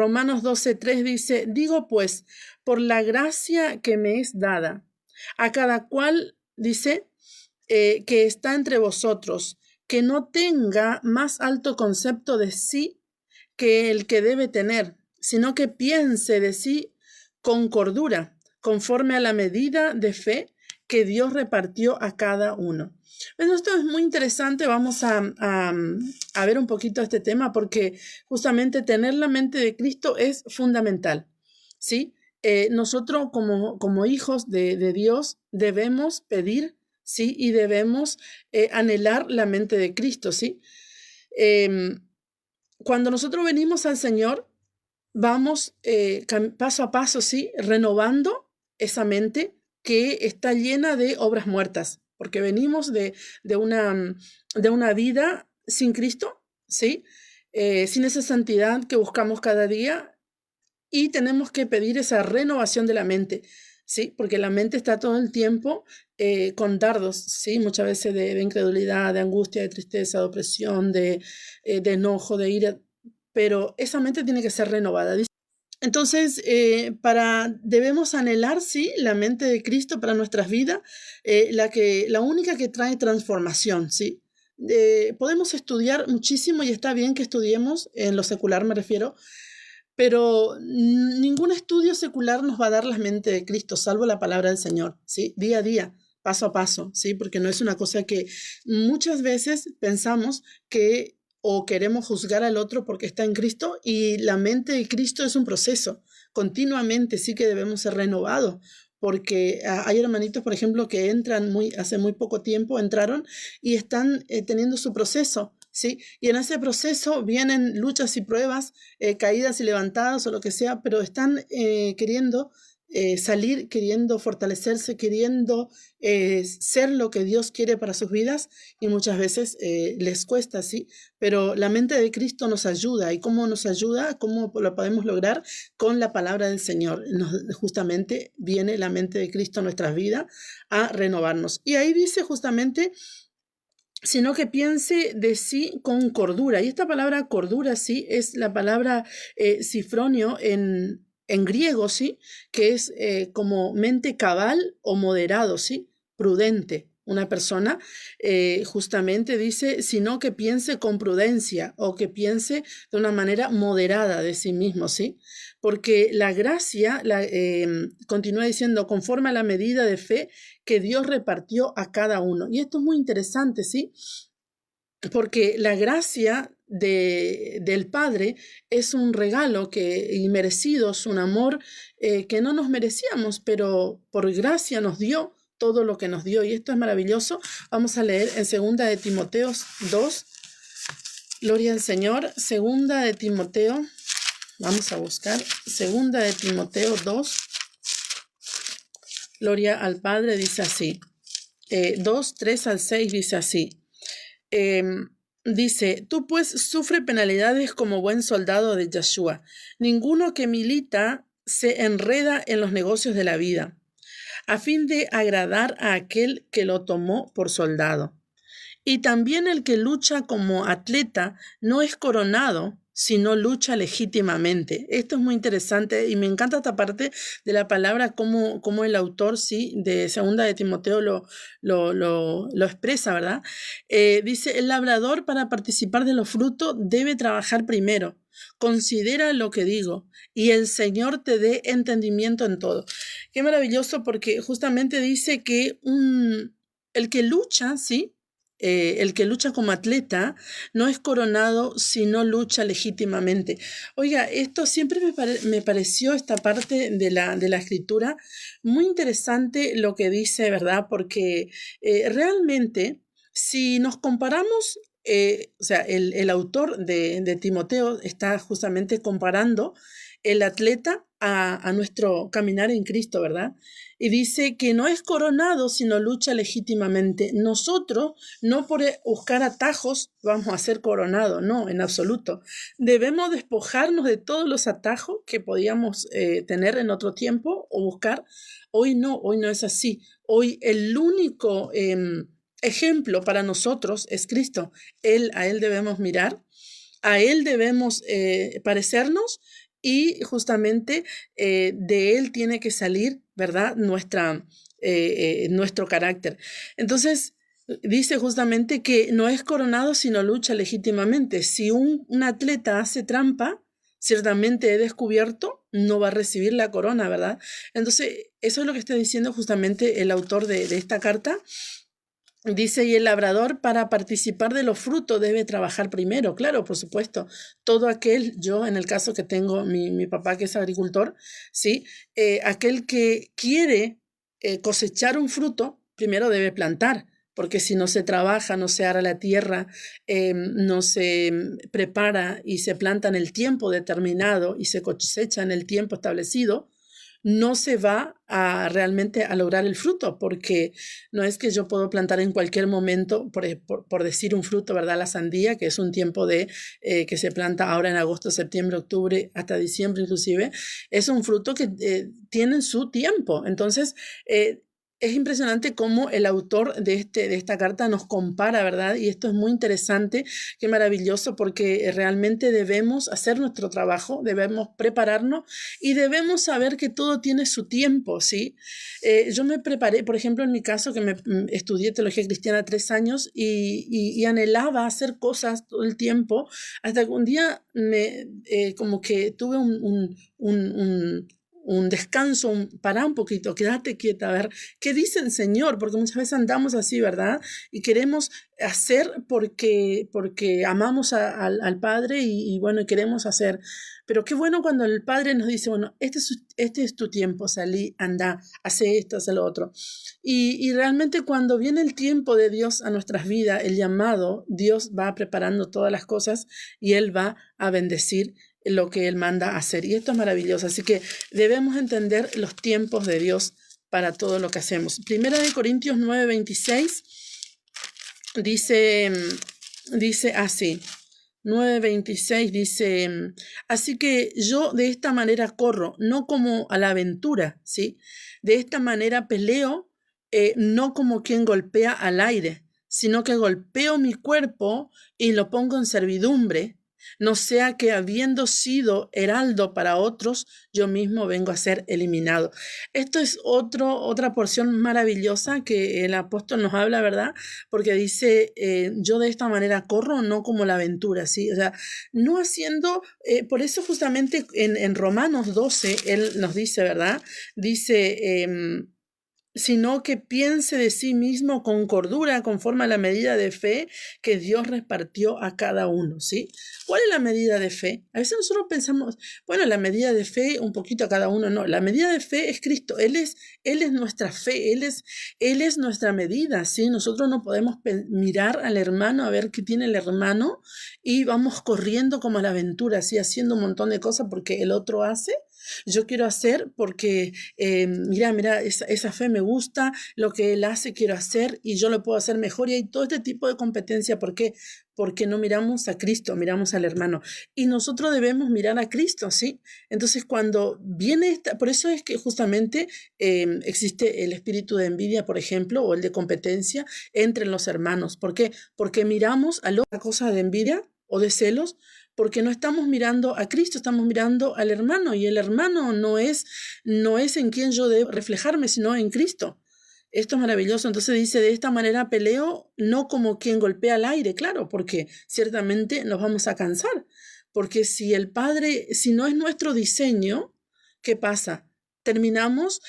Romanos 12:3 dice, digo pues, por la gracia que me es dada, a cada cual, dice, que está entre vosotros, que no tenga más alto concepto de sí que el que debe tener, sino que piense de sí con cordura, conforme a la medida de fe que Dios repartió a cada uno. Bueno, esto es muy interesante, vamos a ver un poquito este tema porque justamente tener la mente de Cristo es fundamental, ¿sí? Nosotros como hijos de Dios debemos pedir, ¿sí? Y debemos anhelar la mente de Cristo, ¿sí? Cuando nosotros venimos al Señor, vamos paso a paso, ¿sí? Renovando esa mente que está llena de obras muertas, porque venimos de una vida sin Cristo, ¿sí? Sin esa santidad que buscamos cada día y tenemos que pedir esa renovación de la mente, ¿sí? Porque la mente está todo el tiempo con dardos, ¿sí? Muchas veces de incredulidad, de angustia, de tristeza, de opresión, de enojo, de ira, pero esa mente tiene que ser renovada. Entonces, debemos anhelar, sí, la mente de Cristo para nuestras vidas, la única que trae transformación, ¿sí? Podemos estudiar muchísimo y está bien que estudiemos, en lo secular me refiero, pero ningún estudio secular nos va a dar la mente de Cristo, salvo la palabra del Señor, ¿sí? Día a día, paso a paso, ¿sí? Porque no es una cosa que muchas veces pensamos que o queremos juzgar al otro porque está en Cristo y la mente de Cristo es un proceso. Continuamente sí que debemos ser renovados porque hay hermanitos, por ejemplo, que entran hace muy poco tiempo, entraron y están teniendo su proceso, ¿sí? Y en ese proceso vienen luchas y pruebas, caídas y levantadas o lo que sea, pero están queriendo salir, queriendo fortalecerse, queriendo ser lo que Dios quiere para sus vidas y muchas veces les cuesta, ¿sí? Pero la mente de Cristo nos ayuda. ¿Y cómo nos ayuda? ¿Cómo lo podemos lograr? Con la palabra del Señor. Justamente viene la mente de Cristo a nuestras vidas a renovarnos. Y ahí dice justamente sino que piense de sí con cordura. Y esta palabra cordura, sí, es la palabra sifronio en griego, sí, que es como mente cabal o moderado, sí, prudente. Una persona justamente dice, sino que piense con prudencia o que piense de una manera moderada de sí mismo, ¿sí? Porque la gracia, continúa diciendo, conforme a la medida de fe que Dios repartió a cada uno. Y esto es muy interesante, ¿sí? Porque la gracia del Padre es un regalo inmerecido, es un amor que no nos merecíamos, pero por gracia nos dio todo lo que nos dio. Y esto es maravilloso. Vamos a leer en 2 de Timoteo 2. Gloria al Señor. 2 de Timoteo. Vamos a buscar. 2 de Timoteo 2. Gloria al Padre, dice así. 2, 3 al 6 dice así. Dice, tú pues sufre penalidades como buen soldado de Yeshua. Ninguno que milita se enreda en los negocios de la vida, a fin de agradar a aquel que lo tomó por soldado. Y también el que lucha como atleta no es coronado, sino lucha legítimamente. Esto es muy interesante y me encanta esta parte de la palabra, como el autor, sí, de 2 de Timoteo lo expresa, ¿verdad? Dice, el labrador para participar de los frutos debe trabajar primero. Considera lo que digo y el Señor te dé entendimiento en todo. Qué maravilloso porque justamente dice que el que lucha, ¿sí? El que lucha como atleta no es coronado si no lucha legítimamente. Oiga, esto siempre me pareció esta parte de la escritura muy interesante lo que dice, ¿verdad? Porque realmente si nos comparamos, o sea, el autor de Timoteo está justamente comparando el atleta a nuestro caminar en Cristo, ¿verdad? Y dice que no es coronado, sino lucha legítimamente. Nosotros, no por buscar atajos, vamos a ser coronados, no, en absoluto. Debemos despojarnos de todos los atajos que podíamos tener en otro tiempo o buscar. Hoy no es así. Hoy el único ejemplo para nosotros es Cristo. A Él debemos mirar, a Él debemos parecernos y justamente de él tiene que salir, ¿verdad? Nuestro carácter. Entonces, dice justamente que no es coronado sino lucha legítimamente. Si un atleta hace trampa, ciertamente he descubierto, no va a recibir la corona, ¿verdad? Entonces, eso es lo que está diciendo justamente el autor de esta carta. Dice, y el labrador para participar de los frutos debe trabajar primero, claro, por supuesto. Todo aquel, yo en el caso que tengo mi papá que es agricultor, ¿sí? Aquel que quiere cosechar un fruto, primero debe plantar, porque si no se trabaja, no se ara la tierra, no se prepara y se planta en el tiempo determinado y se cosecha en el tiempo establecido, no se va a realmente a lograr el fruto, porque no es que yo puedo plantar en cualquier momento, por decir un fruto, ¿verdad? La sandía, que es un tiempo que se planta ahora en agosto, septiembre, octubre, hasta diciembre inclusive, es un fruto que tiene su tiempo. Entonces, es impresionante cómo el autor de esta carta nos compara, ¿verdad? Y esto es muy interesante, qué maravilloso, porque realmente debemos hacer nuestro trabajo, debemos prepararnos y debemos saber que todo tiene su tiempo, ¿sí? Yo me preparé, por ejemplo, en mi caso, que estudié teología cristiana 3 años y anhelaba hacer cosas todo el tiempo, hasta que un día como que tuve un descanso, pará un poquito, quédate quieta, a ver, ¿qué dice el Señor? Porque muchas veces andamos así, ¿verdad? Y queremos hacer porque amamos al Padre y bueno, queremos hacer. Pero qué bueno cuando el Padre nos dice, bueno, este es tu tiempo, salí, anda, hace esto, hace lo otro. Y realmente cuando viene el tiempo de Dios a nuestras vidas, el llamado, Dios va preparando todas las cosas y Él va a bendecir lo que Él manda hacer. Y esto es maravilloso. Así que debemos entender los tiempos de Dios para todo lo que hacemos. Primera de Corintios 9:26 dice así. 9:26 dice, así que yo de esta manera corro, no como a la aventura, ¿sí? De esta manera peleo, no como quien golpea al aire, sino que golpeo mi cuerpo y lo pongo en servidumbre, no sea que habiendo sido heraldo para otros, yo mismo vengo a ser eliminado. Esto es otra porción maravillosa que el apóstol nos habla, ¿verdad? Porque dice, yo de esta manera corro, no como la aventura, ¿sí? O sea, no haciendo, por eso justamente en Romanos 12, él nos dice, ¿verdad? Dice, sino que piense de sí mismo con cordura, conforme a la medida de fe que Dios repartió a cada uno, ¿sí? ¿Cuál es la medida de fe? A veces nosotros pensamos, bueno, la medida de fe, un poquito a cada uno, no. La medida de fe es Cristo. Él es nuestra fe, Él es nuestra medida, ¿sí? Nosotros no podemos mirar al hermano a ver qué tiene el hermano y vamos corriendo como a la aventura, ¿sí? Haciendo un montón de cosas porque el otro hace. Yo quiero hacer porque, mira, esa fe me gusta, lo que él hace quiero hacer y yo lo puedo hacer mejor. Y hay todo este tipo de competencia. ¿Por qué? Porque no miramos a Cristo, miramos al hermano. Y nosotros debemos mirar a Cristo, ¿sí? Entonces cuando viene por eso es que justamente existe el espíritu de envidia, por ejemplo, o el de competencia entre los hermanos. ¿Por qué? Porque miramos a la cosa de envidia o de celos, porque no estamos mirando a Cristo, estamos mirando al hermano, y el hermano no es en quien yo debo reflejarme, sino en Cristo. Esto es maravilloso. Entonces dice, de esta manera peleo, no como quien golpea al aire, claro, porque ciertamente nos vamos a cansar. Porque si el Padre, si no es nuestro diseño, ¿qué pasa? Terminamos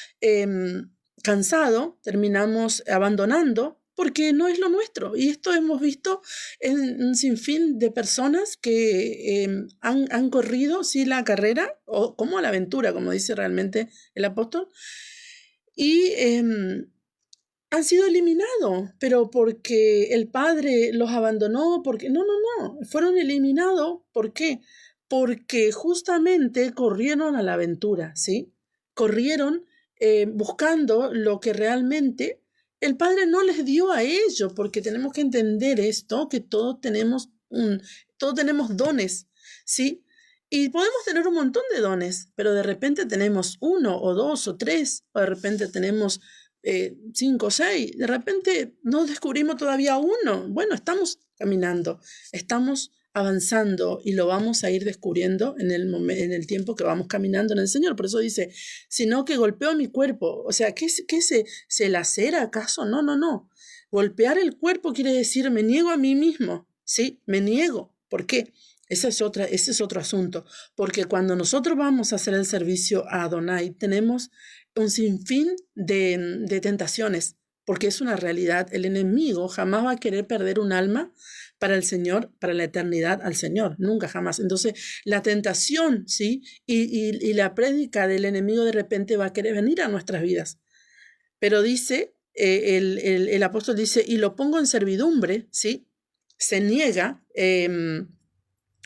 cansado, terminamos abandonando, porque no es lo nuestro. Y esto hemos visto en un sinfín de personas que han corrido, sí, la carrera, o como la aventura, como dice realmente el apóstol, y han sido eliminados, pero porque el Padre los abandonó, porque no, fueron eliminados. ¿Por qué? Porque justamente corrieron a la aventura, ¿sí? Corrieron buscando lo que realmente el Padre no les dio a ellos, porque tenemos que entender esto, que todos tenemos dones, ¿sí? Y podemos tener un montón de dones, pero de repente tenemos 1 o 2 o 3, o de repente tenemos 5 o 6, de repente no descubrimos todavía uno. Bueno, estamos caminando, estamos avanzando y lo vamos a ir descubriendo en el tiempo que vamos caminando en el Señor. Por eso dice, sino que golpeo mi cuerpo. O sea, ¿qué se lacera acaso? No, no, no. Golpear el cuerpo quiere decir me niego a mí mismo, ¿sí? Me niego. ¿Por qué? Ese es otro asunto. Porque cuando nosotros vamos a hacer el servicio a Adonai, tenemos un sinfín de tentaciones, porque es una realidad. El enemigo jamás va a querer perder un alma para el Señor, para la eternidad al Señor, nunca jamás. Entonces, la tentación, ¿sí? Y la prédica del enemigo de repente va a querer venir a nuestras vidas. Pero dice, el apóstol dice, y lo pongo en servidumbre, ¿sí? Se niega,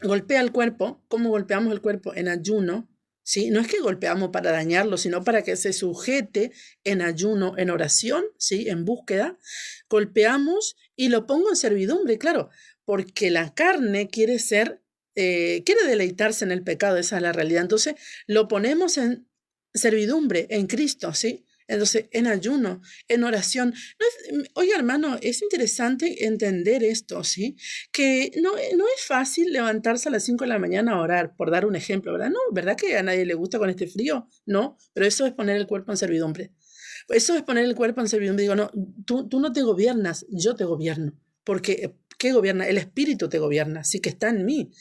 golpea el cuerpo. ¿Cómo golpeamos el cuerpo? En ayuno, ¿sí? No es que golpeamos para dañarlo, sino para que se sujete en ayuno, en oración, ¿sí? En búsqueda. Golpeamos y lo pongo en servidumbre, claro, porque la carne quiere deleitarse en el pecado, esa es la realidad. Entonces, lo ponemos en servidumbre, en Cristo, ¿sí? Entonces, en ayuno, en oración. Oiga, hermano, es interesante entender esto, ¿sí? Que no es fácil levantarse a las 5 de la mañana a orar, por dar un ejemplo, ¿verdad? No, ¿verdad que a nadie le gusta con este frío? No, pero eso es poner el cuerpo en servidumbre. Eso es poner el cuerpo en servidumbre. Digo, no, tú no te gobiernas, yo te gobierno. Porque, ¿qué gobierna? El Espíritu te gobierna, sí, que está en mí.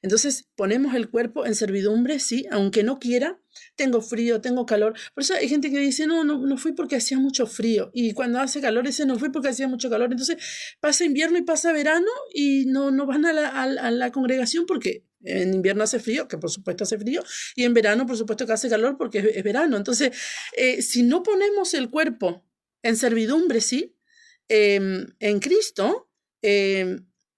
Entonces, ponemos el cuerpo en servidumbre, sí, aunque no quiera. Tengo frío, tengo calor. Por eso hay gente que dice, no fui porque hacía mucho frío. Y cuando hace calor, dice, no fui porque hacía mucho calor. Entonces, pasa invierno y pasa verano y no van a la congregación porque en invierno hace frío, que por supuesto hace frío, y en verano, por supuesto que hace calor porque es verano. Entonces, si no ponemos el cuerpo en servidumbre, ¿sí? En Cristo,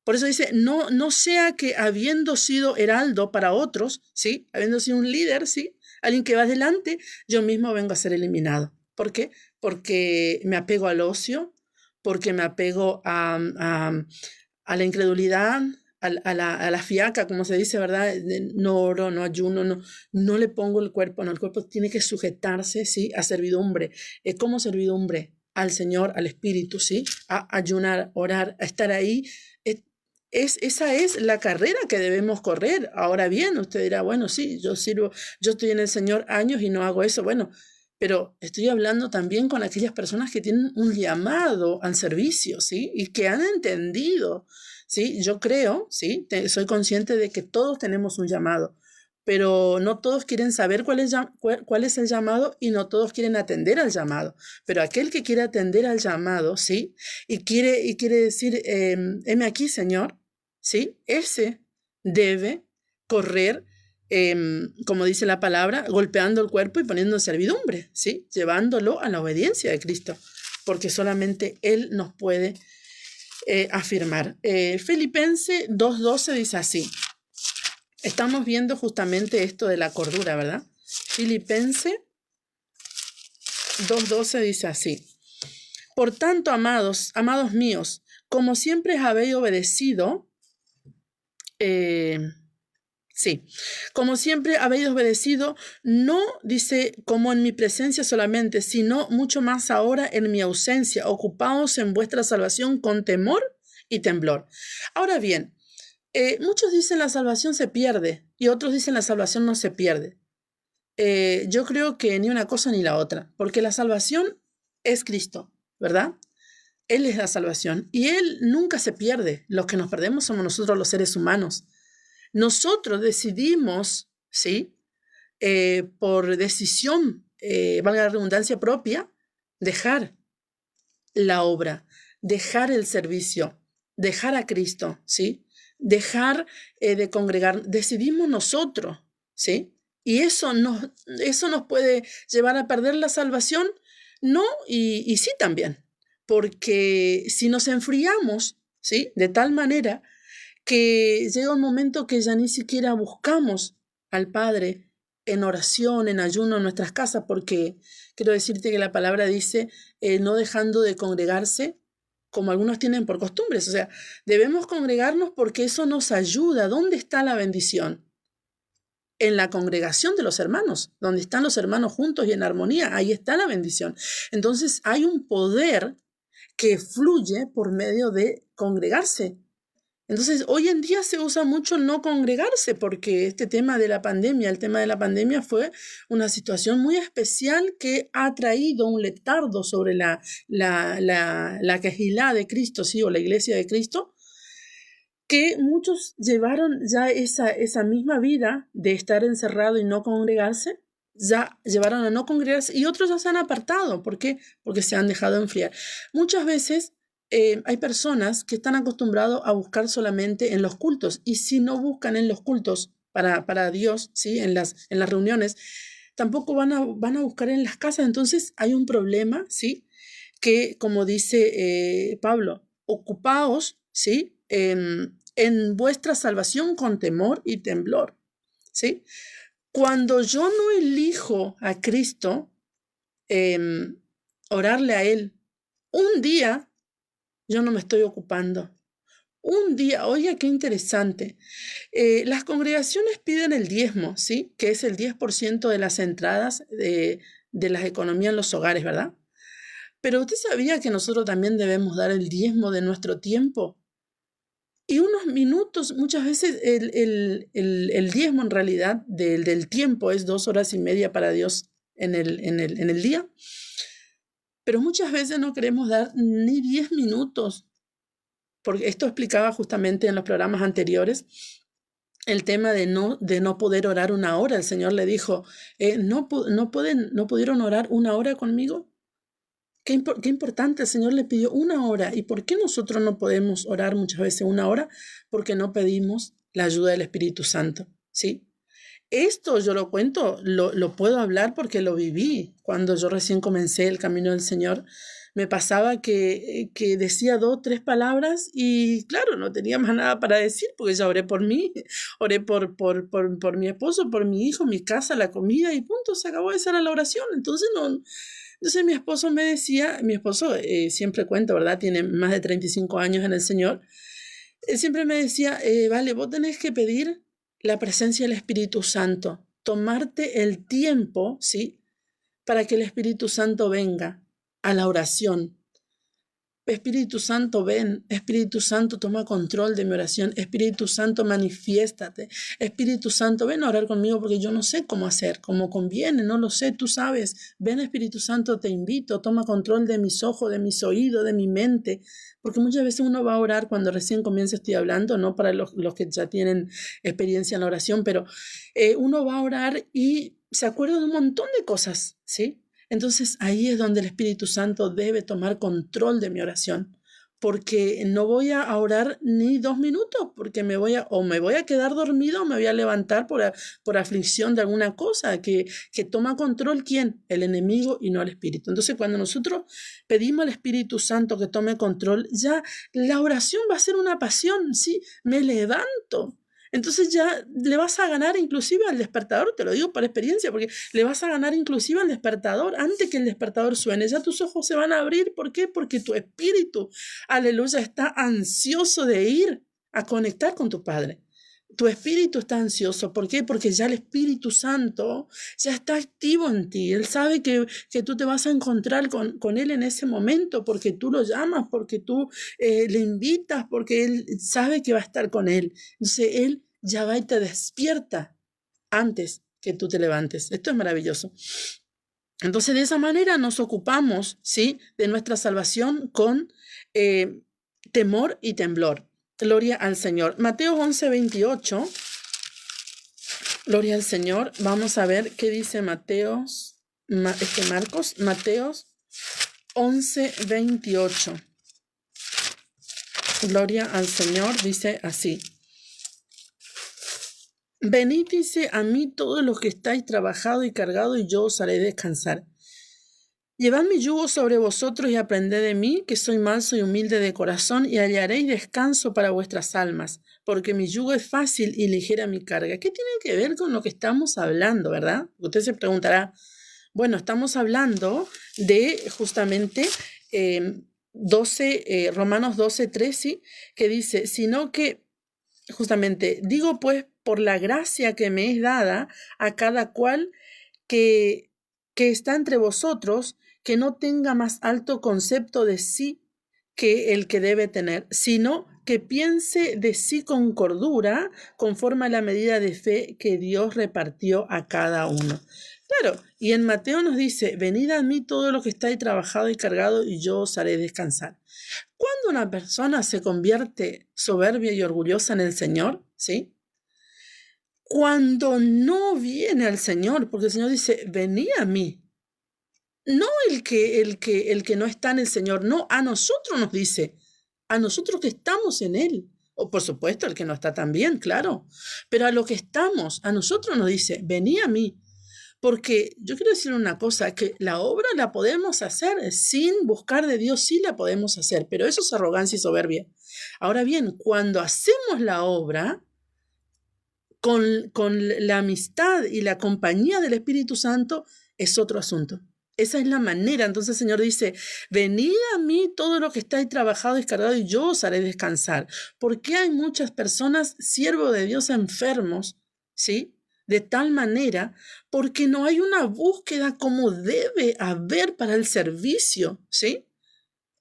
por eso dice, no sea que habiendo sido heraldo para otros, ¿sí? Habiendo sido un líder, ¿sí? Alguien que va adelante, yo mismo vengo a ser eliminado. ¿Por qué? Porque me apego al ocio, porque me apego a la incredulidad, a la fiaca, como se dice, ¿verdad? No oro, no ayuno, no le pongo el cuerpo, no, el cuerpo tiene que sujetarse, ¿sí? A servidumbre. ¿Cómo servidumbre? Al Señor, al Espíritu, ¿sí? A ayunar, orar, a estar ahí. Esa es la carrera que debemos correr. Ahora bien, usted dirá, bueno, sí, yo estoy en el Señor años y no hago eso. Bueno, pero estoy hablando también con aquellas personas que tienen un llamado al servicio, ¿sí? Y que han entendido, ¿sí? Yo creo, ¿sí? Soy consciente de que todos tenemos un llamado, pero no todos quieren saber cuál es el llamado y no todos quieren atender al llamado. Pero aquel que quiere atender al llamado, ¿sí? Y quiere decir, heme aquí, Señor, ¿sí? Ese debe correr, como dice la palabra, golpeando el cuerpo y poniendo en servidumbre, ¿sí? Llevándolo a la obediencia de Cristo, porque solamente Él nos puede afirmar. Filipenses 2:12 dice así. Estamos viendo justamente esto de la cordura, ¿verdad? Filipenses 2:12 dice así. Por tanto, amados míos, como siempre habéis obedecido, como siempre habéis obedecido, no dice como en mi presencia solamente, sino mucho más ahora en mi ausencia, ocupaos en vuestra salvación con temor y temblor. Ahora bien, muchos dicen la salvación se pierde y otros dicen la salvación no se pierde. Yo creo que ni una cosa ni la otra, porque la salvación es Cristo, ¿verdad? Él es la salvación y Él nunca se pierde. Los que nos perdemos somos nosotros los seres humanos. Nosotros decidimos, ¿sí? Por decisión, valga la redundancia propia, dejar la obra, dejar el servicio, dejar a Cristo, ¿sí? Dejar de congregar, decidimos nosotros, ¿sí? Y eso nos puede llevar a perder la salvación, no, y sí también, porque si nos enfriamos, ¿sí? De tal manera que llega un momento que ya ni siquiera buscamos al Padre en oración, en ayuno en nuestras casas, porque quiero decirte que la palabra dice, no dejando de congregarse, como algunos tienen por costumbres. O sea, debemos congregarnos porque eso nos ayuda. ¿Dónde está la bendición? En la congregación de los hermanos, donde están los hermanos juntos y en armonía, ahí está la bendición. Entonces hay un poder que fluye por medio de congregarse. Entonces, hoy en día se usa mucho el no congregarse porque este tema de la pandemia, el tema de la pandemia fue una situación muy especial que ha traído un letardo sobre la Kehilá de Cristo, sí, o la iglesia de Cristo, que muchos llevaron ya esa misma vida de estar encerrado y no congregarse, ya llevaron a no congregarse y otros ya se han apartado. ¿Por qué? Porque se han dejado enfriar. Muchas veces hay personas que están acostumbrados a buscar solamente en los cultos y si no buscan en los cultos para Dios, ¿sí? en las reuniones, tampoco van a buscar en las casas. Entonces hay un problema, ¿sí? Que como dice Pablo, ocupaos, ¿sí? En vuestra salvación con temor y temblor, ¿sí? Cuando yo no elijo a Cristo, orarle a Él, un día yo no me estoy ocupando. Un día, oiga, qué interesante. Las congregaciones piden el diezmo, ¿sí? Que es el 10% de las entradas de las economías en los hogares, ¿verdad? Pero ¿usted sabía que nosotros también debemos dar el diezmo de nuestro tiempo? Y unos minutos, muchas veces el diezmo en realidad del tiempo es 2 horas y media para Dios en el día. Pero muchas veces no queremos dar ni 10 minutos, porque esto explicaba justamente en los programas anteriores el tema de no poder orar una hora. El Señor le dijo, ¿no pudieron orar una hora conmigo? Qué importante, el Señor le pidió una hora. ¿Y por qué nosotros no podemos orar muchas veces una hora? Porque no pedimos la ayuda del Espíritu Santo, ¿sí? Esto yo lo cuento, lo puedo hablar porque lo viví. Cuando yo recién comencé el camino del Señor, me pasaba que decía 2, 3 palabras y claro, no tenía más nada para decir porque ya oré por mí, oré por mi esposo, por mi hijo, mi casa, la comida y punto, se acabó. Esa era la oración. Entonces mi esposo me decía, mi esposo siempre cuenta, ¿verdad? Tiene más de 35 años en el Señor. Él siempre me decía, vale, vos tenés que pedir la presencia del Espíritu Santo, tomarte el tiempo, ¿sí? Para que el Espíritu Santo venga a la oración. Espíritu Santo, ven. Espíritu Santo, toma control de mi oración. Espíritu Santo, manifiéstate. Espíritu Santo, ven a orar conmigo porque yo no sé cómo hacer, cómo conviene, no lo sé, tú sabes. Ven, Espíritu Santo, te invito, toma control de mis ojos, de mis oídos, de mi mente. Porque muchas veces uno va a orar cuando recién comienza, estoy hablando, no para los que ya tienen experiencia en la oración, pero uno va a orar y se acuerda de un montón de cosas, ¿sí? Entonces ahí es donde el Espíritu Santo debe tomar control de mi oración, porque no voy a orar ni 2 minutos, porque me voy a quedar dormido o me voy a levantar por aflicción de alguna cosa, que toma control, ¿quién? El enemigo y no el Espíritu. Entonces cuando nosotros pedimos al Espíritu Santo que tome control, ya la oración va a ser una pasión, ¿sí? Me levanto. Entonces ya le vas a ganar inclusive al despertador, te lo digo por experiencia, porque le vas a ganar inclusive al despertador antes que el despertador suene. Ya tus ojos se van a abrir. ¿Por qué? Porque tu espíritu, aleluya, está ansioso de ir a conectar con tu Padre. Tu espíritu está ansioso. ¿Por qué? Porque ya el Espíritu Santo ya está activo en ti. Él sabe que tú te vas a encontrar con Él en ese momento, porque tú lo llamas, porque tú le invitas, porque Él sabe que va a estar con Él. Entonces Él ya va y te despierta antes que tú te levantes. Esto es maravilloso. Entonces de esa manera nos ocupamos, ¿sí?, de nuestra salvación con temor y temblor. Gloria al Señor. Mateo 11:28. Gloria al Señor. Vamos a ver qué dice Marcos. Mateos 11:28. Gloria al Señor. Dice así. Venid, dice, a mí todos los que estáis trabajados y cargados, y yo os haré descansar. Llevad mi yugo sobre vosotros y aprended de mí, que soy manso y humilde de corazón, y hallaréis descanso para vuestras almas, porque mi yugo es fácil y ligera mi carga. ¿Qué tiene que ver con lo que estamos hablando, verdad? Usted se preguntará, bueno, estamos hablando de justamente Romanos 12:3, ¿sí?, que dice, sino que justamente, digo pues, por la gracia que me es dada a cada cual que está entre vosotros, que no tenga más alto concepto de sí que el que debe tener, sino que piense de sí con cordura, conforme a la medida de fe que Dios repartió a cada uno. Claro, y en Mateo nos dice, venid a mí todo lo que estáis trabajado y cargado, y yo os haré descansar. Cuando una persona se convierte soberbia y orgullosa en el Señor, ¿sí? Cuando no viene al Señor, porque el Señor dice, venid a mí. No el que no está en el Señor, no, a nosotros nos dice, a nosotros que estamos en Él. O por supuesto, el que no está también, claro. Pero a lo que estamos, a nosotros nos dice, vení a mí. Porque yo quiero decir una cosa, que la obra la podemos hacer sin buscar de Dios, sí la podemos hacer, pero eso es arrogancia y soberbia. Ahora bien, cuando hacemos la obra con la amistad y la compañía del Espíritu Santo, es otro asunto. Esa es la manera. Entonces el Señor dice, venid a mí todo lo que estáis trabajado y cargado y yo os haré descansar. ¿Por qué hay muchas personas, siervos de Dios, enfermos? ¿Sí? De tal manera, porque no hay una búsqueda como debe haber para el servicio, ¿sí?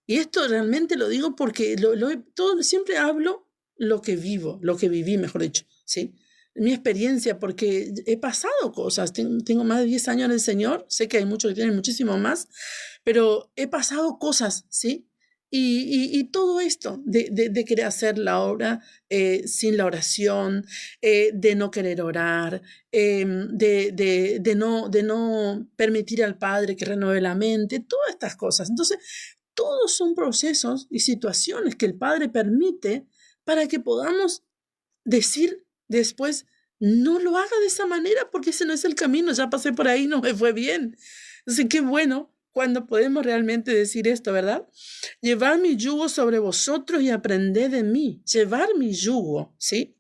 Y esto realmente lo digo porque siempre hablo lo que vivo, lo que viví, mejor dicho, ¿sí? Mi experiencia, porque he pasado cosas, tengo más de 10 años en el Señor, sé que hay muchos que tienen muchísimo más, pero he pasado cosas, ¿sí? Y todo esto de querer hacer la obra sin la oración, de no querer orar, de no permitir al Padre que renueve la mente, todas estas cosas. Entonces, todos son procesos y situaciones que el Padre permite para que podamos decir después, no lo haga de esa manera porque ese no es el camino, ya pasé por ahí, no me fue bien. Entonces, qué bueno cuando podemos realmente decir esto, ¿verdad? Llevar mi yugo sobre vosotros y aprended de mí. Llevar mi yugo, ¿sí?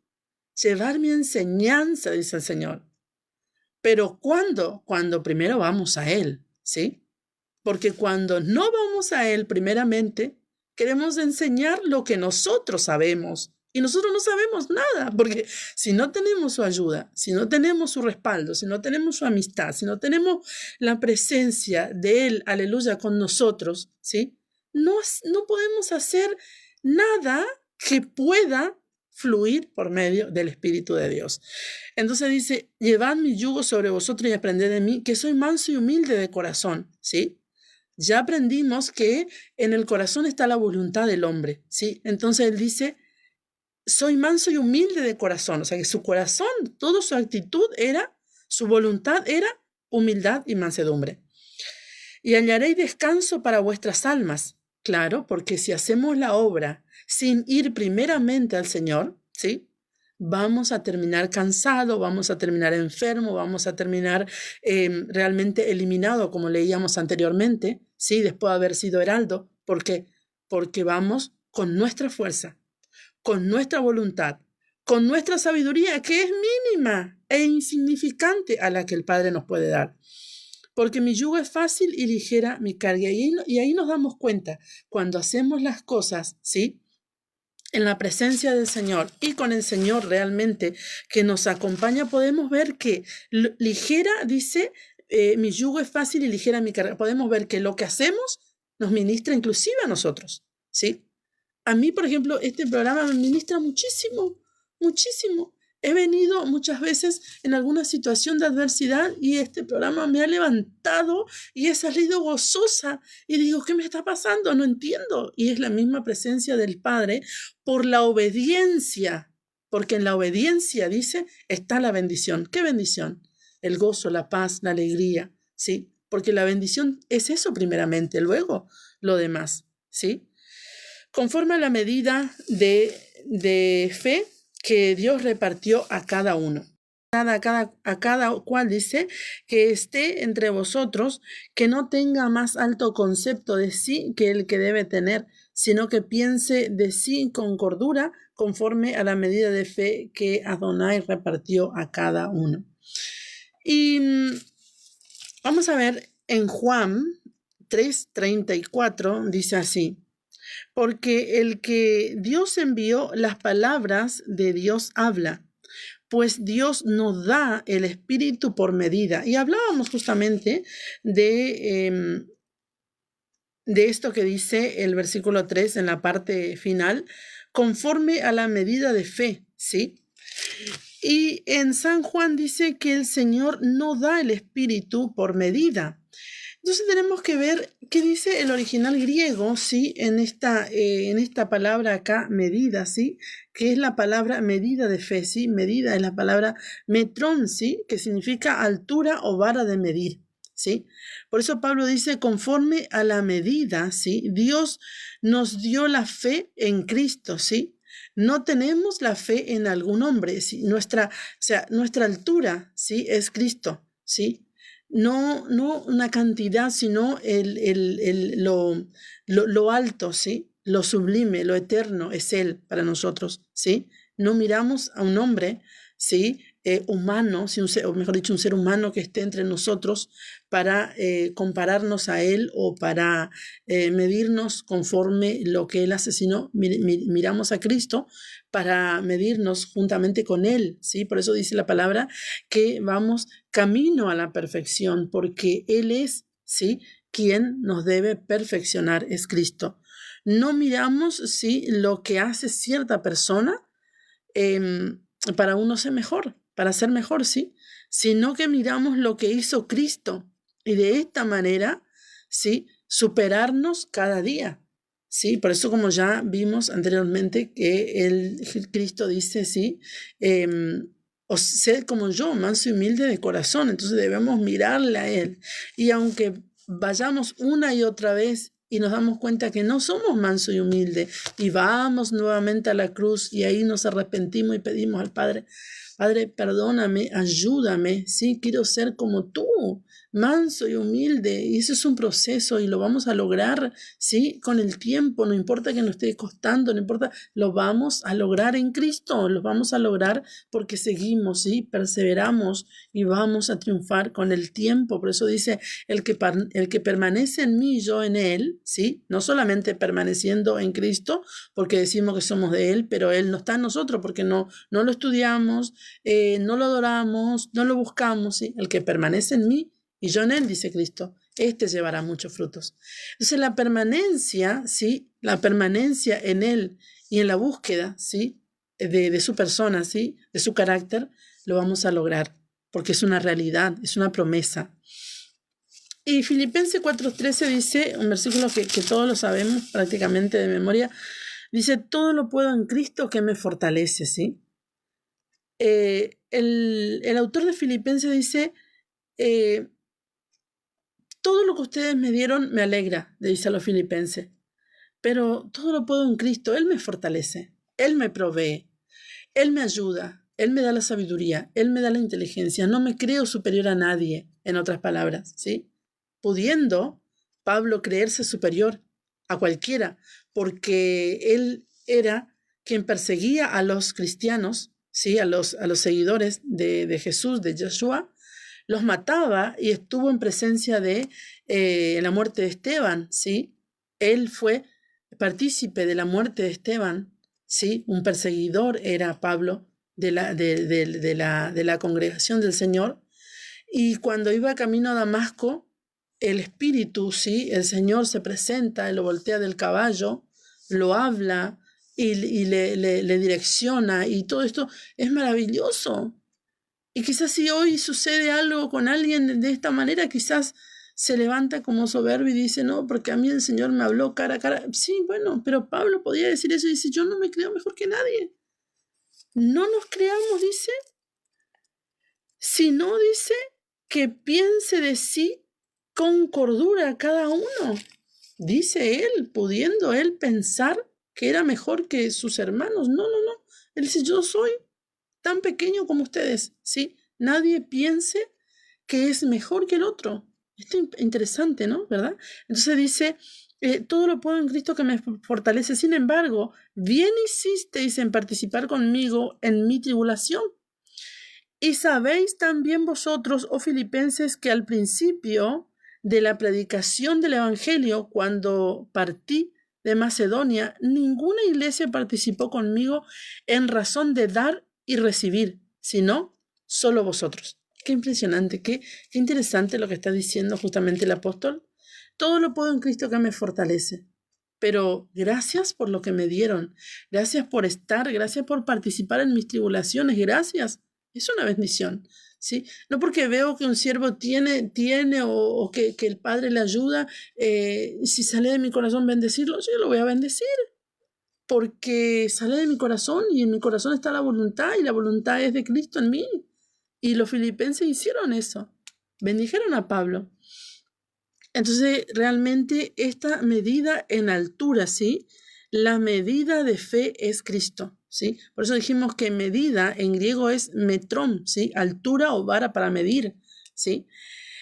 Llevar mi enseñanza, dice el Señor. Pero ¿cuándo? Cuando primero vamos a Él, ¿sí? Porque cuando no vamos a Él primeramente, queremos enseñar lo que nosotros sabemos. Y nosotros no sabemos nada, porque si no tenemos su ayuda, si no tenemos su respaldo, si no tenemos su amistad, si no tenemos la presencia de Él, aleluya, con nosotros, ¿sí? No podemos hacer nada que pueda fluir por medio del Espíritu de Dios. Entonces dice, llevad mi yugo sobre vosotros y aprended de mí, que soy manso y humilde de corazón, ¿sí? Ya aprendimos que en el corazón está la voluntad del hombre, ¿sí? Entonces él dice, soy manso y humilde de corazón. O sea que su corazón, toda su actitud era, su voluntad era humildad y mansedumbre. Y hallaréis descanso para vuestras almas. Claro, porque si hacemos la obra sin ir primeramente al Señor, ¿sí? Vamos a terminar cansado, vamos a terminar enfermo, vamos a terminar realmente eliminado, como leíamos anteriormente, ¿sí? Después de haber sido heraldo. ¿Por qué? Porque vamos con nuestra fuerza, con nuestra voluntad, con nuestra sabiduría, que es mínima e insignificante a la que el Padre nos puede dar. Porque mi yugo es fácil y ligera mi carga. Y ahí nos damos cuenta, cuando hacemos las cosas, ¿sí? En la presencia del Señor y con el Señor realmente que nos acompaña, podemos ver que ligera, dice, mi yugo es fácil y ligera mi carga. Podemos ver que lo que hacemos nos ministra inclusive a nosotros, ¿sí? A mí, por ejemplo, este programa me ministra muchísimo, muchísimo. He venido muchas veces en alguna situación de adversidad y este programa me ha levantado y he salido gozosa y digo, ¿qué me está pasando? No entiendo. Y es la misma presencia del Padre por la obediencia, porque en la obediencia, dice, está la bendición. ¿Qué bendición? El gozo, la paz, la alegría, ¿sí? Porque la bendición es eso primeramente, luego lo demás, ¿sí? Conforme a la medida de fe que Dios repartió a cada uno. A cada cual dice que esté entre vosotros, que no tenga más alto concepto de sí que el que debe tener, sino que piense de sí con cordura, conforme a la medida de fe que Adonai repartió a cada uno. Y vamos a ver en Juan 3:34, dice así. Porque el que Dios envió, las palabras de Dios habla, pues Dios nos da el Espíritu por medida. Y hablábamos justamente de esto que dice el versículo 3 en la parte final, conforme a la medida de fe, ¿sí? Y en San Juan dice que el Señor no da el Espíritu por medida. Entonces tenemos que ver qué dice el original griego, ¿sí? En esta palabra acá, medida, ¿sí? Que es la palabra medida de fe, ¿sí? Medida es la palabra metrón, ¿sí? Que significa altura o vara de medir, ¿sí? Por eso Pablo dice, conforme a la medida, ¿sí? Dios nos dio la fe en Cristo, ¿sí? No tenemos la fe en algún hombre, ¿sí? Nuestra altura, ¿sí? Es Cristo, ¿sí? No una cantidad, sino lo alto, ¿sí? Lo sublime, lo eterno es Él para nosotros, ¿sí? No miramos a un hombre, ¿sí? Humano, ¿sí? O mejor dicho, un ser humano que esté entre nosotros para compararnos a Él o para medirnos conforme lo que Él hace, sino miramos a Cristo para medirnos juntamente con Él, ¿sí? Por eso dice la palabra que vamos camino a la perfección, porque Él es, ¿sí? Quien nos debe perfeccionar, es Cristo. No miramos, ¿sí? Lo que hace cierta persona para uno ser mejor, para ser mejor, ¿sí? Sino que miramos lo que hizo Cristo y de esta manera, ¿sí? Superarnos cada día. Sí, por eso como ya vimos anteriormente que Cristo dice, sí, o sed como yo, manso y humilde de corazón. Entonces debemos mirarle a Él. Y aunque vayamos una y otra vez y nos damos cuenta que no somos manso y humilde, y vamos nuevamente a la cruz y ahí nos arrepentimos y pedimos al Padre, Padre, perdóname, ayúdame, sí, quiero ser como tú, manso y humilde, y eso es un proceso y lo vamos a lograr, sí, con el tiempo, no importa que nos esté costando, no importa, lo vamos a lograr en Cristo, lo vamos a lograr porque seguimos, sí, perseveramos y vamos a triunfar con el tiempo. Por eso dice, el que permanece en mí, yo en él, sí, no solamente permaneciendo en Cristo, porque decimos que somos de Él, pero Él no está en nosotros porque no lo estudiamos, no lo adoramos, no lo buscamos, ¿sí? El que permanece en mí y yo en Él, dice Cristo, este llevará muchos frutos. Entonces la permanencia, ¿sí? La permanencia en Él y en la búsqueda, ¿sí? De su persona, ¿sí? De su carácter, lo vamos a lograr porque es una realidad, es una promesa. Y Filipenses 4:13 dice, un versículo que todos lo sabemos prácticamente de memoria, dice, todo lo puedo en Cristo que me fortalece, ¿sí? El autor de Filipenses dice, todo lo que ustedes me dieron me alegra, le dice a los filipenses, pero todo lo puedo en Cristo, Él me fortalece, Él me provee, Él me ayuda, Él me da la sabiduría, Él me da la inteligencia, no me creo superior a nadie, en otras palabras, ¿sí? Pudiendo Pablo creerse superior a cualquiera, porque él era quien perseguía a los cristianos, ¿sí? a los seguidores de Jesús, de Yeshua, los mataba y estuvo en presencia de la muerte de Esteban, ¿sí? Él fue partícipe de la muerte de Esteban, ¿sí? Un perseguidor era Pablo de la congregación del Señor, y cuando iba camino a Damasco, el Espíritu, ¿sí? El Señor se presenta, lo voltea del caballo, lo habla y le direcciona, y todo esto es maravilloso. Y quizás si hoy sucede algo con alguien de esta manera, quizás se levanta como soberbio y dice, no, porque a mí el Señor me habló cara a cara. Sí, bueno, pero Pablo podía decir eso y dice, yo no me creo mejor que nadie. No nos creamos, dice, sino dice que piense de sí con cordura cada uno. Dice él, pudiendo él pensar que era mejor que sus hermanos. No. Él dice, yo soy tan pequeño como ustedes, ¿sí? Nadie piense que es mejor que el otro. Esto es interesante, ¿no? ¿Verdad? Entonces dice, todo lo puedo en Cristo que me fortalece. Sin embargo, bien hicisteis en participar conmigo en mi tribulación. Y sabéis también vosotros, oh filipenses, que al principio de la predicación del Evangelio, cuando partí de Macedonia, ninguna iglesia participó conmigo en razón de dar y recibir, sino solo vosotros. Qué impresionante, qué interesante lo que está diciendo justamente el apóstol. Todo lo puedo en Cristo que me fortalece. pero gracias por lo que me dieron, gracias por estar, gracias por participar en mis tribulaciones, gracias. Es una bendición, ¿sí? No porque veo que un siervo tiene o que el Padre le ayuda, si sale de mi corazón bendecirlo, yo lo voy a bendecir, porque sale de mi corazón y en mi corazón está la voluntad y la voluntad es de Cristo en mí. Y los filipenses hicieron eso, bendijeron a Pablo. Entonces, realmente esta medida en altura, ¿sí? La medida de fe es Cristo, ¿sí? Por eso dijimos que medida en griego es metrón, ¿sí? Altura o vara para medir, ¿sí?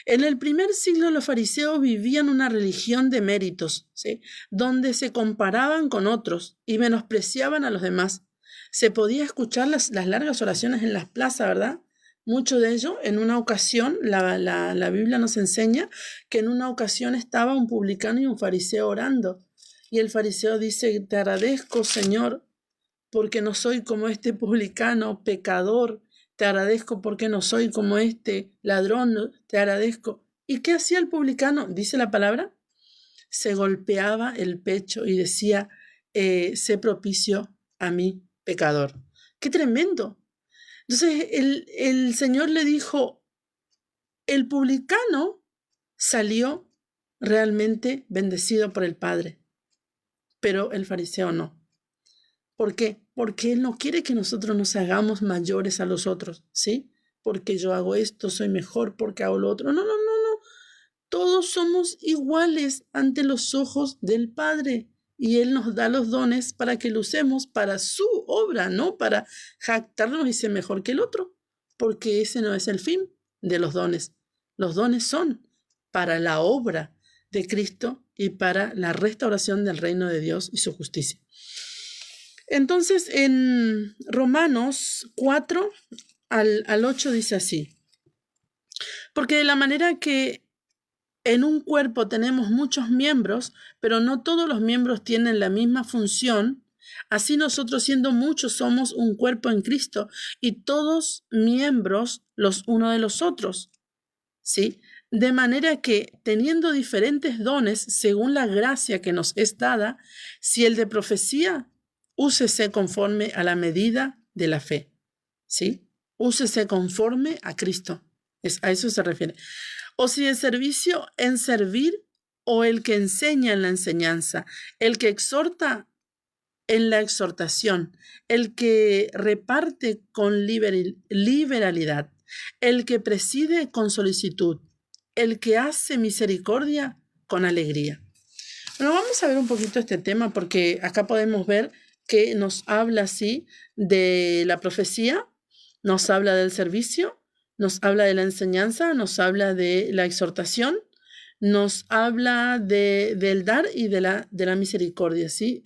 En el primer siglo los fariseos vivían una religión de méritos, ¿sí? Donde se comparaban con otros y menospreciaban a los demás. Se podía escuchar las largas oraciones en las plazas, ¿verdad? Mucho de ello, en una ocasión, la Biblia nos enseña que en una ocasión estaba un publicano y un fariseo orando. Y el fariseo dice, te agradezco, Señor, porque no soy como este publicano, pecador. Te agradezco porque no soy como este ladrón. Te agradezco. ¿Y qué hacía el publicano? Dice la palabra. Se golpeaba el pecho y decía, sé propicio a mí, pecador. ¡Qué tremendo! Entonces el Señor le dijo, el publicano salió realmente bendecido por el Padre, pero el fariseo no. ¿Por qué? Porque Él no quiere que nosotros nos hagamos mayores a los otros, ¿sí? Porque yo hago esto, soy mejor, porque hago lo otro. No, no, no, no. Todos somos iguales ante los ojos del Padre. Y Él nos da los dones para que los usemos para su obra, no para jactarnos y ser mejor que el otro, porque ese no es el fin de los dones. Los dones son para la obra de Cristo y para la restauración del reino de Dios y su justicia. Entonces, en Romanos 4 al 8 dice así, porque de la manera que en un cuerpo tenemos muchos miembros, pero no todos los miembros tienen la misma función. Así nosotros, siendo muchos, somos un cuerpo en Cristo y todos miembros los unos de los otros, ¿sí? De manera que, teniendo diferentes dones según la gracia que nos es dada, si el de profecía, úsese conforme a la medida de la fe, ¿sí? Úsese conforme a Cristo. A eso se refiere. O si de servicio, en servir, o el que enseña en la enseñanza, el que exhorta en la exhortación, el que reparte con liberalidad, el que preside con solicitud, el que hace misericordia con alegría. Bueno, vamos a ver un poquito este tema porque acá podemos ver que nos habla así de la profecía, nos habla del servicio, nos habla de la enseñanza, nos habla de la exhortación, nos habla del dar y de la misericordia, ¿sí?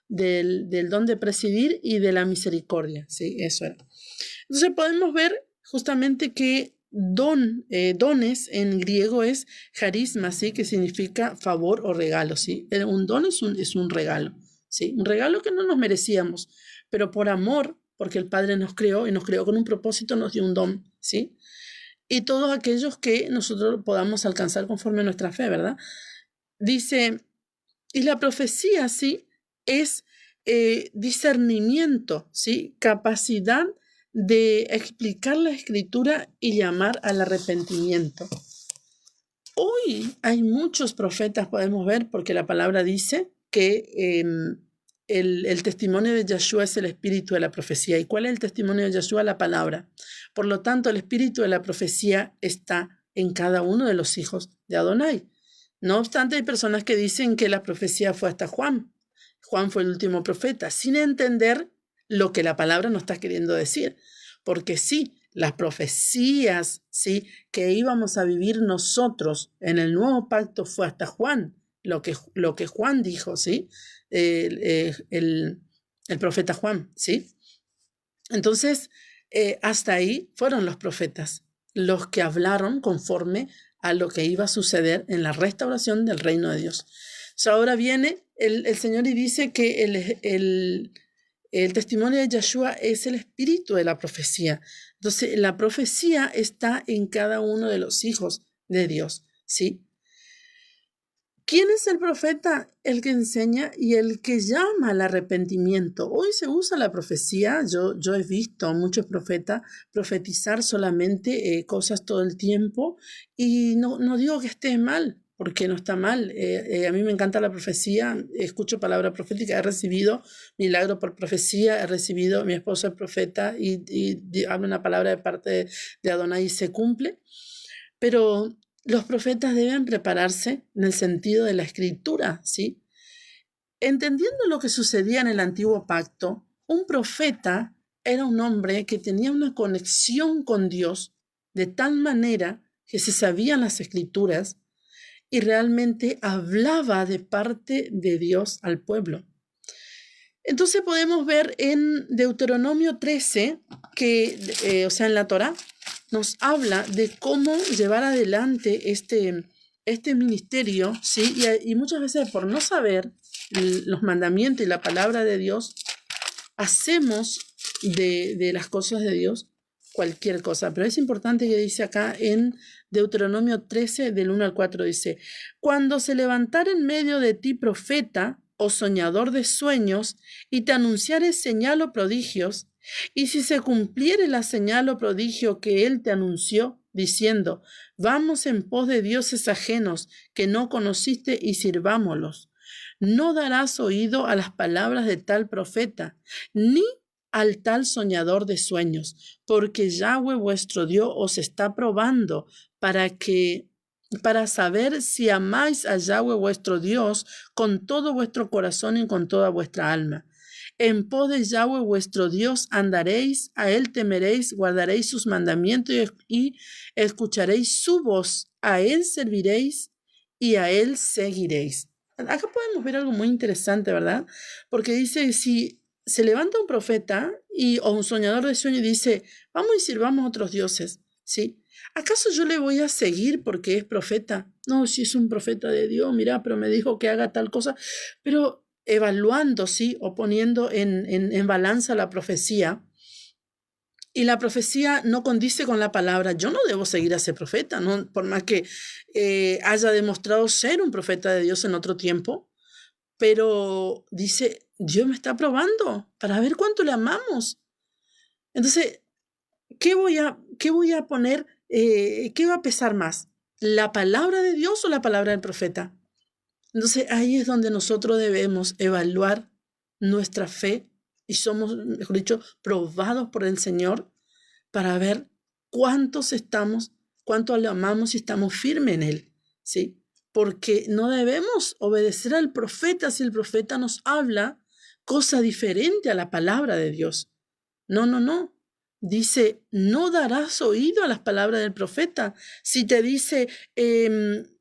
Del don de presidir y de la misericordia, ¿sí? Eso era. Entonces podemos ver justamente que dones en griego es carisma, ¿sí? Que significa favor o regalo, ¿sí? Un don es un regalo, ¿sí? Un regalo que no nos merecíamos, pero por amor, porque el Padre nos creó y nos creó con un propósito, nos dio un don, ¿sí? Y todos aquellos que nosotros podamos alcanzar conforme a nuestra fe, ¿verdad? Dice, y la profecía, ¿sí? Es discernimiento, ¿sí? Capacidad de explicar la escritura y llamar al arrepentimiento. Hoy hay muchos profetas, podemos ver, porque la palabra dice que el testimonio de Yeshua es el espíritu de la profecía. ¿Y cuál es el testimonio de Yeshua? La palabra. Por lo tanto, el espíritu de la profecía está en cada uno de los hijos de Adonai. No obstante, hay personas que dicen que la profecía fue hasta Juan. Juan fue el último profeta, sin entender lo que la palabra nos está queriendo decir. Porque sí, las profecías, ¿sí?, que íbamos a vivir nosotros en el nuevo pacto fue hasta Juan, lo que Juan dijo, ¿sí? El profeta Juan, ¿sí? Entonces, hasta ahí fueron los profetas, los que hablaron conforme a lo que iba a suceder en la restauración del reino de Dios. Ahora viene el Señor y dice que el testimonio de Yeshua es el espíritu de la profecía. Entonces, la profecía está en cada uno de los hijos de Dios, ¿sí? ¿Quién es el profeta? El que enseña y el que llama al arrepentimiento. Hoy se usa la profecía. Yo he visto a muchos profetas profetizar solamente cosas todo el tiempo, y no digo que esté mal, porque no está mal. A mí me encanta la profecía, escucho palabra profética, he recibido milagro por profecía, he recibido, mi esposo es profeta y habla una palabra de parte de Adonai y se cumple. Pero los profetas deben prepararse en el sentido de la escritura, ¿sí? Entendiendo lo que sucedía en el antiguo pacto, un profeta era un hombre que tenía una conexión con Dios de tal manera que se sabían las escrituras y realmente hablaba de parte de Dios al pueblo. Entonces podemos ver en Deuteronomio 13, o sea, en la Torá, nos habla de cómo llevar adelante este ministerio, ¿sí? Y muchas veces por no saber los mandamientos y la palabra de Dios, hacemos de las cosas de Dios cualquier cosa. Pero es importante que dice acá en Deuteronomio 13, del 1 al 4, dice: cuando se levantara en medio de ti profeta o soñador de sueños, y te anunciare señal o prodigios, y si se cumpliere la señal o prodigio que él te anunció, diciendo: vamos en pos de dioses ajenos que no conociste y sirvámoslos, no darás oído a las palabras de tal profeta, ni al tal soñador de sueños, porque Yahweh vuestro Dios os está probando para saber si amáis a Yahweh vuestro Dios con todo vuestro corazón y con toda vuestra alma. En pos de Yahweh vuestro Dios andaréis, a él temeréis, guardaréis sus mandamientos y escucharéis su voz, a él serviréis y a él seguiréis. Acá podemos ver algo muy interesante, ¿verdad? Porque dice, si se levanta un profeta o un soñador de sueño y dice: vamos y sirvamos a otros dioses, ¿sí? ¿Acaso yo le voy a seguir porque es profeta? No, si es un profeta de Dios, mira, pero me dijo que haga tal cosa. Pero evaluando, ¿sí? O poniendo en balanza la profecía, y la profecía no condice con la palabra, yo no debo seguir a ese profeta, ¿no? Por más que haya demostrado ser un profeta de Dios en otro tiempo, pero dice, Dios me está probando para ver cuánto le amamos. Entonces, ¿qué voy a poner? ¿Qué va a pesar más? ¿La palabra de Dios o la palabra del profeta? Entonces, ahí es donde nosotros debemos evaluar nuestra fe y somos, mejor dicho, probados por el Señor para ver cuánto le amamos y estamos firmes en Él, ¿sí? Porque no debemos obedecer al profeta si el profeta nos habla cosa diferente a la palabra de Dios. No. Dice, no darás oído a las palabras del profeta. Si te dice,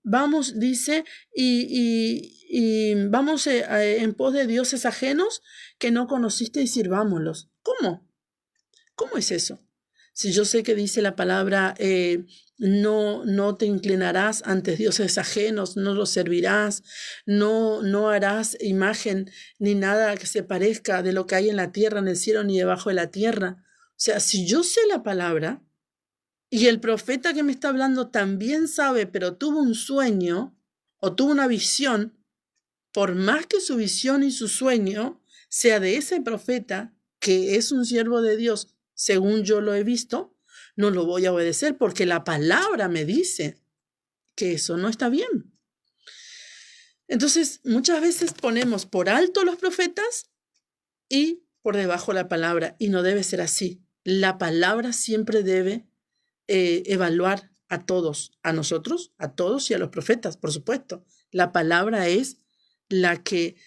vamos, dice, y vamos en pos de dioses ajenos que no conociste y sirvámoslos. ¿Cómo? ¿Cómo es eso? Si yo sé que dice la palabra, no te inclinarás ante dioses ajenos, no los servirás, no harás imagen ni nada que se parezca de lo que hay en la tierra, en el cielo, ni debajo de la tierra. O sea, si yo sé la palabra y el profeta que me está hablando también sabe, pero tuvo un sueño o tuvo una visión, por más que su visión y su sueño sea de ese profeta, que es un siervo de Dios, según yo lo he visto, no lo voy a obedecer porque la palabra me dice que eso no está bien. Entonces, muchas veces ponemos por alto los profetas y por debajo la palabra, y no debe ser así. La palabra siempre debe evaluar a todos, a nosotros, a todos y a los profetas, por supuesto. La palabra es la que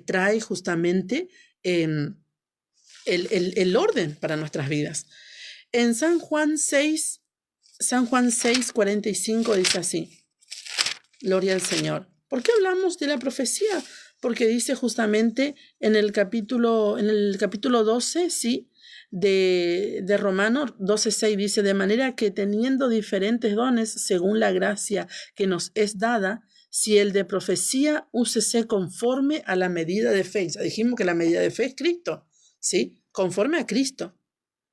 trae justamente el orden para nuestras vidas. En San Juan 6, 45 dice así: gloria al Señor. ¿Por qué hablamos de la profecía? Porque dice justamente en el capítulo 12, ¿sí? De Romanos 12:6 dice: de manera que teniendo diferentes dones según la gracia que nos es dada, si el de profecía, úsese conforme a la medida de fe. Ya dijimos que la medida de fe es Cristo, ¿sí? Conforme a Cristo.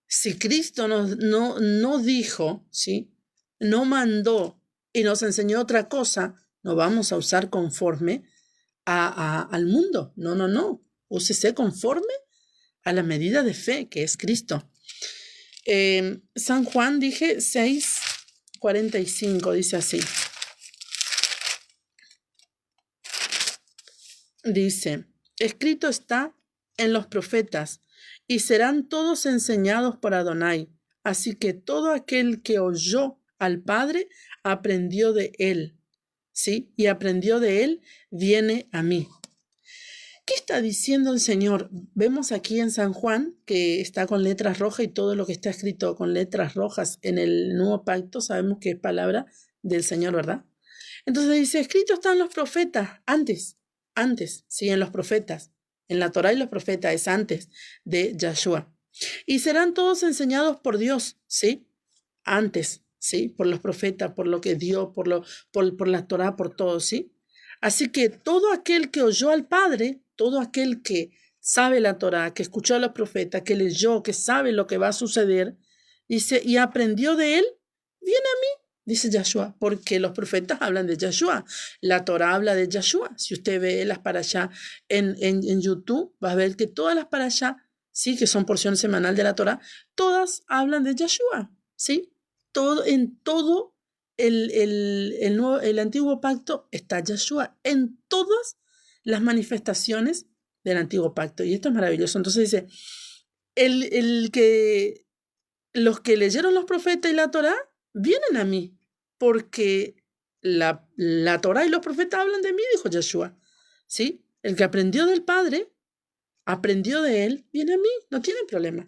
Si Cristo no dijo, ¿sí? No mandó y nos enseñó otra cosa, No vamos a usar conforme al mundo. No, no, no. Úsese conforme a la medida de fe que es Cristo. San Juan, dije, 6:45, dice así. Dice, escrito está en los profetas, y serán todos enseñados por Adonai. Así que todo aquel que oyó al Padre aprendió de él, ¿sí? Y aprendió de él, viene a mí. ¿Qué está diciendo el Señor? Vemos aquí en San Juan, que está con letras rojas, y todo lo que está escrito con letras rojas en el Nuevo Pacto, sabemos que es palabra del Señor, ¿verdad? Entonces dice, escrito están los profetas, antes, sí, en los profetas, en la Torá y los profetas, es antes de Yahshua. Y serán todos enseñados por Dios, ¿sí? Antes, ¿sí? Por los profetas, por lo que dio, por la Torá, por todo, ¿sí? Así que todo aquel que oyó al Padre, todo aquel que sabe la Torá, que escuchó a los profetas, que leyó, que sabe lo que va a suceder, dice, y aprendió de él, viene a mí, dice Yahshua, porque los profetas hablan de Yahshua, la Torá habla de Yahshua. Si usted ve las parashá en YouTube, va a ver que todas las parashá, sí, que son porción semanal de la Torá, todas hablan de Yahshua, ¿sí? En todo el antiguo pacto está Yahshua, en todas las manifestaciones del antiguo pacto. Y esto es maravilloso. Entonces dice, los que leyeron los profetas y la Torá vienen a mí, porque la Torá y los profetas hablan de mí, dijo Yahshua. ¿Sí? El que aprendió del Padre, aprendió de él, viene a mí, no tiene problema.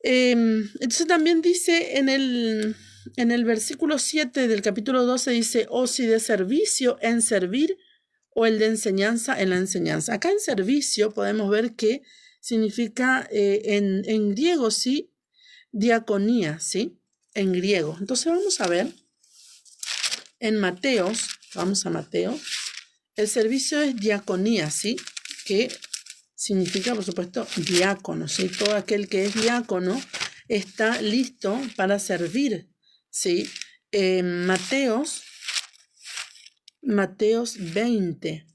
Entonces también dice en el versículo 7 del capítulo 12, dice, o si de servicio en servir, o el de enseñanza en la enseñanza. Acá en servicio podemos ver que significa en griego, sí, diaconía, ¿sí? En griego. Entonces vamos a ver en Mateos, vamos a Mateo, el servicio es diaconía, ¿sí? Que significa, por supuesto, diácono, ¿sí? Todo aquel que es diácono está listo para servir, ¿sí? Mateos 20.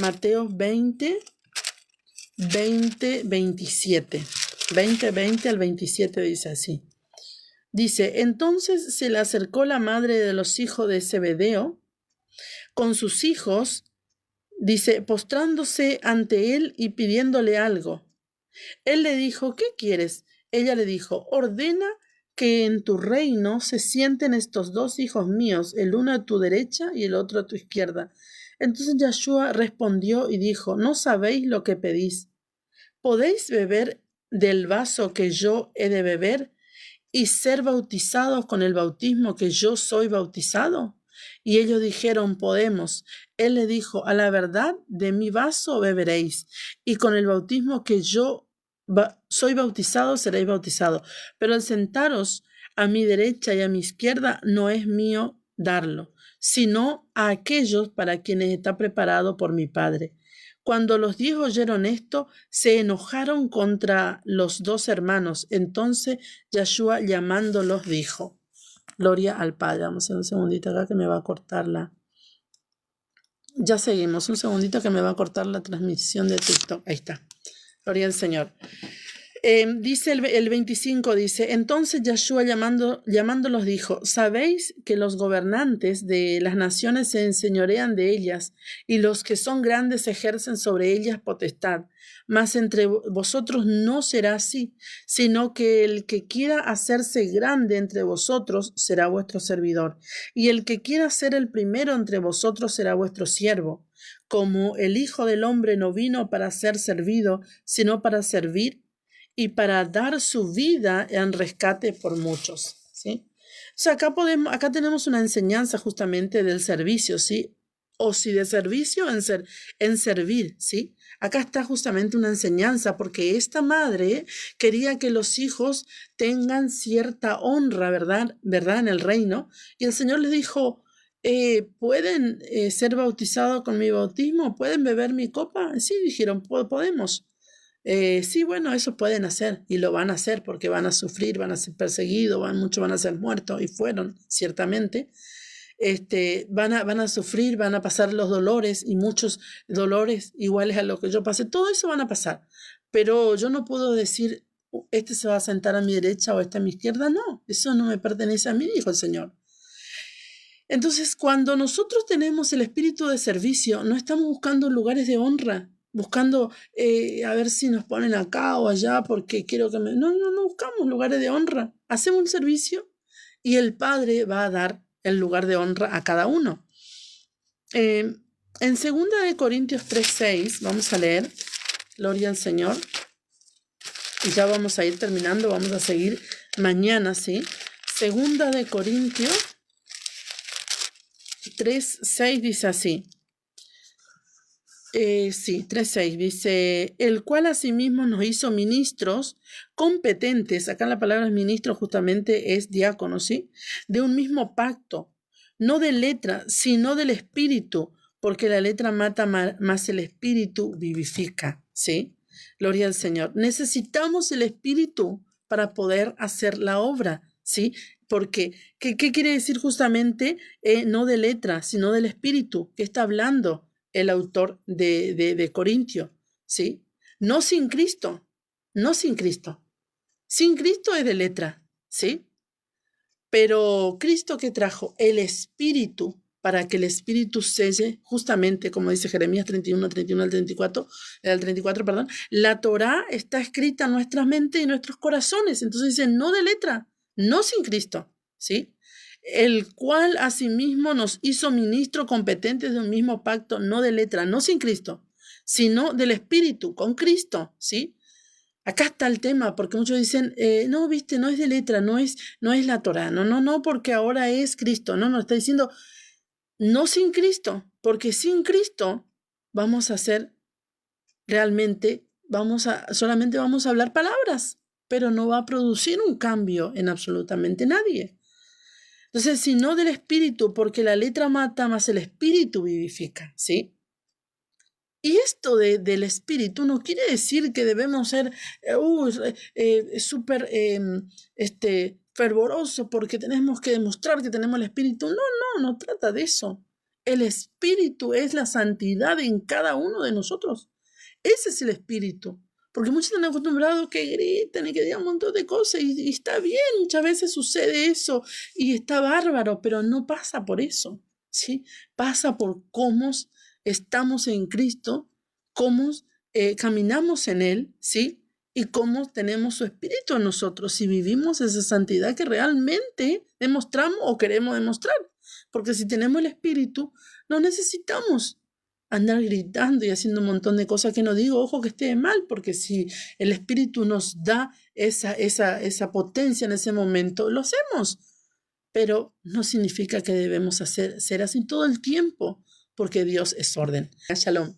Mateos 20, 27. 20 al 27 dice así. Dice, entonces se le acercó la madre de los hijos de Zebedeo con sus hijos, dice, postrándose ante él y pidiéndole algo. Él le dijo, ¿qué quieres? Ella le dijo, ordena que en tu reino se sienten estos dos hijos míos, el uno a tu derecha y el otro a tu izquierda. Entonces Yahshua respondió y dijo, ¿no sabéis lo que pedís? ¿Podéis beber del vaso que yo he de beber y ser bautizados con el bautismo que yo soy bautizado? Y ellos dijeron, podemos. Él le dijo, a la verdad, de mi vaso beberéis, y con el bautismo que yo soy bautizado, seréis bautizados. Pero el sentaros a mi derecha y a mi izquierda no es mío darlo, sino a aquellos para quienes está preparado por mi Padre. Cuando los 10 oyeron esto, se enojaron contra los dos hermanos. Entonces Yahshua llamándolos dijo, gloria al Padre. Vamos a hacer un segundito acá que me va a cortar Ya seguimos, un segundito que me va a cortar la transmisión de TikTok. Ahí está. Gloria al Señor. Dice el 25, dice, entonces Yahshua llamándolos dijo, ¿sabéis que los gobernantes de las naciones se enseñorean de ellas y los que son grandes ejercen sobre ellas potestad? Mas entre vosotros no será así, sino que el que quiera hacerse grande entre vosotros será vuestro servidor, y el que quiera ser el primero entre vosotros será vuestro siervo. Como el Hijo del Hombre no vino para ser servido, sino para servir y para dar su vida en rescate por muchos, ¿sí? O sea, acá tenemos una enseñanza justamente del servicio, ¿sí? O si de servicio en servir, ¿sí? Acá está justamente una enseñanza, porque esta madre quería que los hijos tengan cierta honra, ¿verdad? En el reino. Y el Señor les dijo, ¿pueden ser bautizados con mi bautismo? ¿Pueden beber mi copa? Sí, dijeron, podemos. Sí, bueno, eso pueden hacer y lo van a hacer porque van a sufrir, van a ser perseguidos, muchos van a ser muertos y fueron, ciertamente. van a sufrir, van a pasar los dolores y muchos dolores iguales a lo que yo pasé. Todo eso van a pasar. Pero yo no puedo decir, este se va a sentar a mi derecha o este a mi izquierda. No, eso no me pertenece a mí, dijo el Señor. Entonces, cuando nosotros tenemos el espíritu de servicio, no estamos buscando lugares de honra, buscando a ver si nos ponen acá o allá porque quiero que me... No buscamos lugares de honra. Hacemos un servicio y el Padre va a dar el lugar de honra a cada uno. En 2 Corintios 3:6, vamos a leer, gloria al Señor, y ya vamos a ir terminando, vamos a seguir mañana, ¿sí? 2 Corintios 3:6 dice así. Sí, 3:6 dice, el cual asimismo nos hizo ministros competentes, acá la palabra ministro justamente es diácono, ¿sí? De un mismo pacto, no de letra, sino del espíritu, porque la letra mata, más el espíritu vivifica, ¿sí? Gloria al Señor. Necesitamos el espíritu para poder hacer la obra, ¿sí? Porque, ¿qué quiere decir justamente? No de letra, sino del espíritu. ¿Qué está hablando el autor de Corintio? ¿Sí? No sin Cristo, no sin Cristo. Sin Cristo es de letra, ¿sí? Pero Cristo, ¿qué trajo? El espíritu, para que el espíritu selle, justamente como dice Jeremías 31 al 34, perdón, la Torá está escrita en nuestras mentes y nuestros corazones. Entonces dice, no de letra, no sin Cristo, ¿sí? El cual asimismo nos hizo ministros competentes de un mismo pacto, no de letra, no sin Cristo, sino del Espíritu, con Cristo, ¿sí? Acá está el tema, porque muchos dicen, no, viste, no es de letra, no es la Torá, no, porque ahora es Cristo, no, está diciendo, no sin Cristo, porque sin Cristo vamos a hacer realmente, solamente vamos a hablar palabras, pero no va a producir un cambio en absolutamente nadie. Entonces, si no del espíritu, porque la letra mata, más el espíritu vivifica, ¿sí? Y esto del espíritu no quiere decir que debemos ser súper fervorosos porque tenemos que demostrar que tenemos el espíritu. No trata de eso. El espíritu es la santidad en cada uno de nosotros. Ese es el espíritu. Porque muchos están acostumbrados que griten y que digan un montón de cosas y está bien, muchas veces sucede eso y está bárbaro, pero no pasa por eso, ¿sí? Pasa por cómo estamos en Cristo, cómo caminamos en Él, ¿sí? Y cómo tenemos su espíritu en nosotros, si vivimos esa santidad que realmente demostramos o queremos demostrar. Porque si tenemos el espíritu, no necesitamos andar gritando y haciendo un montón de cosas que no digo, ojo que esté mal, porque si el espíritu nos da esa potencia en ese momento, lo hacemos. Pero no significa que debemos ser así todo el tiempo, porque Dios es orden. Shalom.